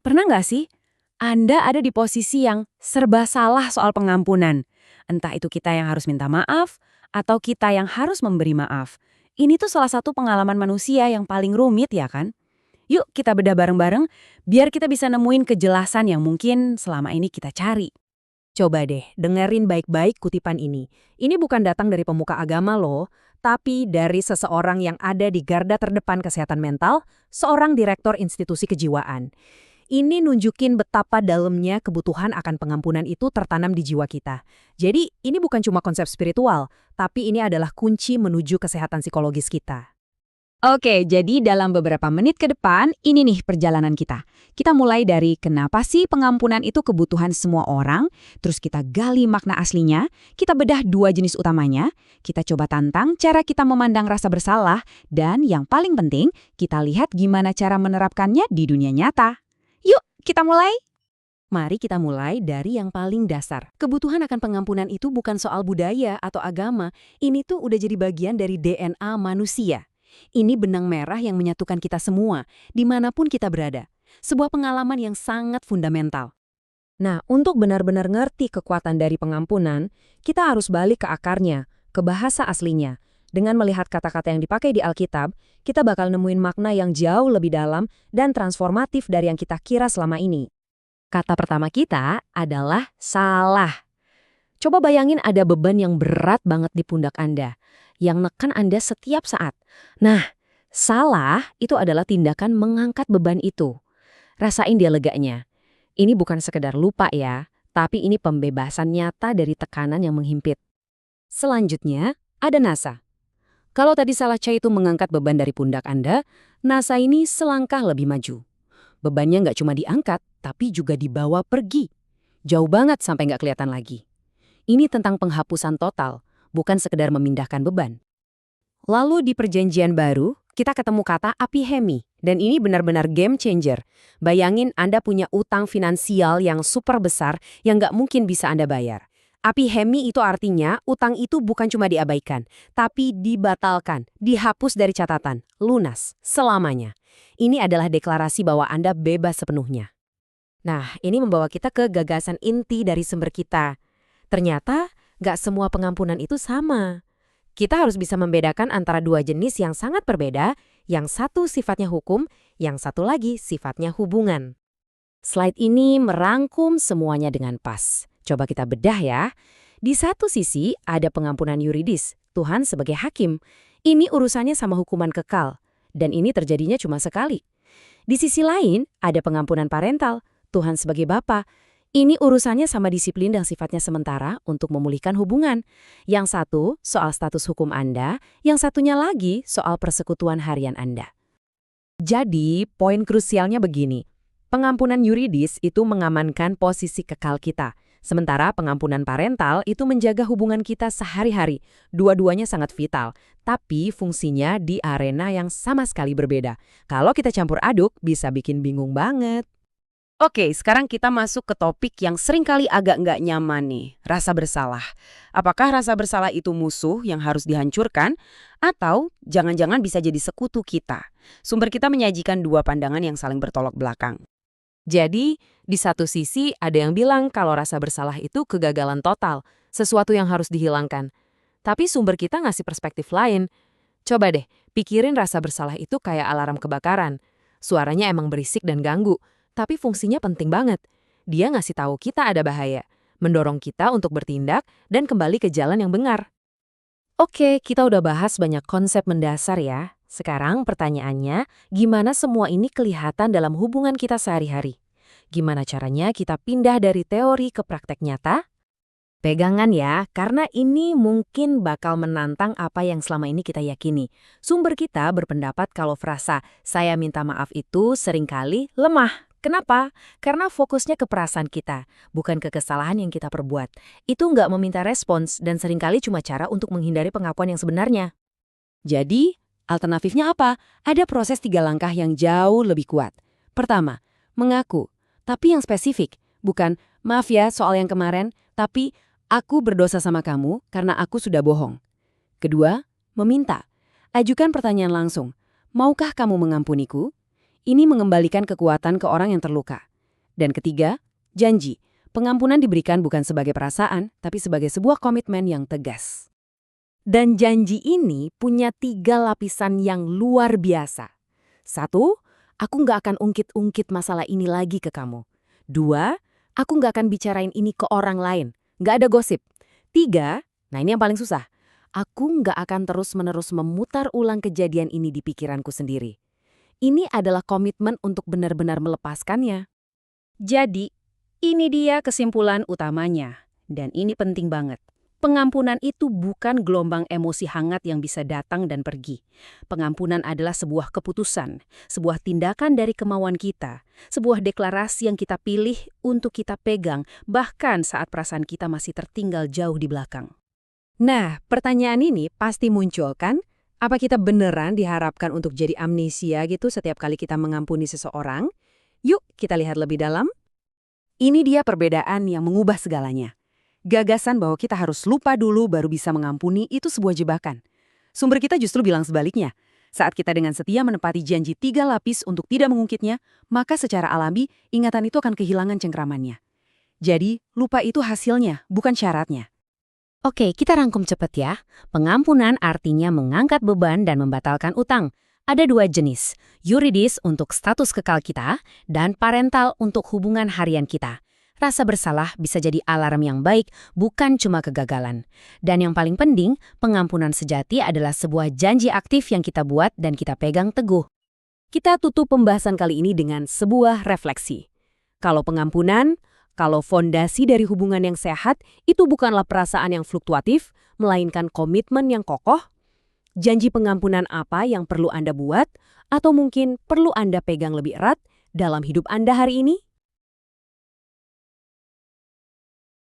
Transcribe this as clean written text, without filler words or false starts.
Pernah nggak sih Anda ada di posisi yang serba salah soal pengampunan? Entah itu kita yang harus minta maaf, atau kita yang harus memberi maaf. Ini tuh salah satu pengalaman manusia yang paling rumit ya kan? Yuk kita bedah bareng-bareng, biar kita bisa nemuin kejelasan yang mungkin selama ini kita cari. Coba deh, dengerin baik-baik kutipan ini. Ini bukan datang dari pemuka agama loh, tapi dari seseorang yang ada di garda terdepan kesehatan mental, seorang direktur institusi kejiwaan. Ini nunjukin betapa dalamnya kebutuhan akan pengampunan itu tertanam di jiwa kita. Jadi, ini bukan cuma konsep spiritual, tapi ini adalah kunci menuju kesehatan psikologis kita. Oke, jadi dalam beberapa menit ke depan, ini nih perjalanan kita. Kita mulai dari kenapa sih pengampunan itu kebutuhan semua orang, terus kita gali makna aslinya, kita bedah dua jenis utamanya, kita coba tantang cara kita memandang rasa bersalah, dan yang paling penting, kita lihat gimana cara menerapkannya di dunia nyata. Yuk, kita mulai! Mari kita mulai dari yang paling dasar. Kebutuhan akan pengampunan itu bukan soal budaya atau agama, ini tuh udah jadi bagian dari DNA manusia. Ini benang merah yang menyatukan kita semua, dimanapun kita berada. Sebuah pengalaman yang sangat fundamental. Nah, untuk benar-benar ngerti kekuatan dari pengampunan, kita harus balik ke akarnya, ke bahasa aslinya. Dengan melihat kata-kata yang dipakai di Alkitab, kita bakal nemuin makna yang jauh lebih dalam dan transformatif dari yang kita kira selama ini. Kata pertama kita adalah salah. Coba bayangin ada beban yang berat banget di pundak Anda, yang neken Anda setiap saat. Nah, salah itu adalah tindakan mengangkat beban itu. Rasain dia leganya. Ini bukan sekedar lupa ya, tapi ini pembebasan nyata dari tekanan yang menghimpit. Selanjutnya, ada nasa. Kalau tadi salah Cha itu mengangkat beban dari pundak Anda, nasa ini selangkah lebih maju. Bebannya nggak cuma diangkat, tapi juga dibawa pergi. Jauh banget sampai nggak kelihatan lagi. Ini tentang penghapusan total, bukan sekedar memindahkan beban. Lalu di perjanjian baru, kita ketemu kata apihemi, dan ini benar-benar game changer. Bayangin Anda punya utang finansial yang super besar yang nggak mungkin bisa Anda bayar. Apihemi itu artinya utang itu bukan cuma diabaikan, tapi dibatalkan, dihapus dari catatan, lunas, selamanya. Ini adalah deklarasi bahwa Anda bebas sepenuhnya. Nah, ini membawa kita ke gagasan inti dari sumber kita. Ternyata, nggak semua pengampunan itu sama. Kita harus bisa membedakan antara dua jenis yang sangat berbeda, yang satu sifatnya hukum, yang satu lagi sifatnya hubungan. Slide ini merangkum semuanya dengan pas. Coba kita bedah ya. Di satu sisi ada pengampunan yuridis, Tuhan sebagai hakim. Ini urusannya sama hukuman kekal, dan ini terjadinya cuma sekali. Di sisi lain ada pengampunan parental, Tuhan sebagai Bapa. Ini urusannya sama disiplin dan sifatnya sementara untuk memulihkan hubungan. Yang satu soal status hukum Anda, yang satunya lagi soal persekutuan harian Anda. Jadi, poin krusialnya begini. Pengampunan yuridis itu mengamankan posisi kekal kita. Sementara pengampunan parental itu menjaga hubungan kita sehari-hari. Dua-duanya sangat vital, tapi fungsinya di arena yang sama sekali berbeda. Kalau kita campur aduk, bisa bikin bingung banget. Oke, sekarang kita masuk ke topik yang seringkali agak nggak nyaman nih, rasa bersalah. Apakah rasa bersalah itu musuh yang harus dihancurkan? Atau jangan-jangan bisa jadi sekutu kita? Sumber kita menyajikan dua pandangan yang saling bertolak belakang. Jadi, di satu sisi ada yang bilang kalau rasa bersalah itu kegagalan total, sesuatu yang harus dihilangkan. Tapi sumber kita ngasih perspektif lain. Coba deh, pikirin rasa bersalah itu kayak alarm kebakaran. Suaranya emang berisik dan ganggu. Tapi fungsinya penting banget. Dia ngasih tahu kita ada bahaya, mendorong kita untuk bertindak dan kembali ke jalan yang benar. Oke, kita udah bahas banyak konsep mendasar ya. Sekarang pertanyaannya, gimana semua ini kelihatan dalam hubungan kita sehari-hari? Gimana caranya kita pindah dari teori ke praktek nyata? Pegangan ya, karena ini mungkin bakal menantang apa yang selama ini kita yakini. Sumber kita berpendapat kalau frasa "saya minta maaf" itu seringkali lemah. Kenapa? Karena fokusnya ke perasaan kita, bukan ke kesalahan yang kita perbuat. Itu nggak meminta respons dan seringkali cuma cara untuk menghindari pengakuan yang sebenarnya. Jadi, alternatifnya apa? Ada proses 3 langkah yang jauh lebih kuat. Pertama, mengaku, tapi yang spesifik. Bukan, maaf ya soal yang kemarin, tapi aku berdosa sama kamu karena aku sudah bohong. Kedua, meminta. Ajukan pertanyaan langsung. Maukah kamu mengampuniku? Ini mengembalikan kekuatan ke orang yang terluka. Dan ketiga, janji. Pengampunan diberikan bukan sebagai perasaan, tapi sebagai sebuah komitmen yang tegas. Dan janji ini punya 3 lapisan yang luar biasa. 1, aku nggak akan ungkit-ungkit masalah ini lagi ke kamu. 2, aku nggak akan bicarain ini ke orang lain. Nggak ada gosip. 3, nah ini yang paling susah. Aku nggak akan terus-menerus memutar ulang kejadian ini di pikiranku sendiri. Ini adalah komitmen untuk benar-benar melepaskannya. Jadi, ini dia kesimpulan utamanya. Dan ini penting banget. Pengampunan itu bukan gelombang emosi hangat yang bisa datang dan pergi. Pengampunan adalah sebuah keputusan, sebuah tindakan dari kemauan kita, sebuah deklarasi yang kita pilih untuk kita pegang, bahkan saat perasaan kita masih tertinggal jauh di belakang. Nah, pertanyaan ini pasti muncul kan? Apa kita beneran diharapkan untuk jadi amnesia gitu setiap kali kita mengampuni seseorang? Yuk, kita lihat lebih dalam. Ini dia perbedaan yang mengubah segalanya. Gagasan bahwa kita harus lupa dulu baru bisa mengampuni itu sebuah jebakan. Sumber kita justru bilang sebaliknya. Saat kita dengan setia menepati janji 3 lapis untuk tidak mengungkitnya, maka secara alami ingatan itu akan kehilangan cengkramannya. Jadi, lupa itu hasilnya, bukan syaratnya. Oke, kita rangkum cepet ya. Pengampunan artinya mengangkat beban dan membatalkan utang. Ada 2 jenis, yuridis untuk status kekal kita, dan parental untuk hubungan harian kita. Rasa bersalah bisa jadi alarm yang baik, bukan cuma kegagalan. Dan yang paling penting, pengampunan sejati adalah sebuah janji aktif yang kita buat dan kita pegang teguh. Kita tutup pembahasan kali ini dengan sebuah refleksi. Kalau pengampunan, kalau fondasi dari hubungan yang sehat, itu bukanlah perasaan yang fluktuatif, melainkan komitmen yang kokoh. Janji pengampunan apa yang perlu Anda buat, atau mungkin perlu Anda pegang lebih erat dalam hidup Anda hari ini?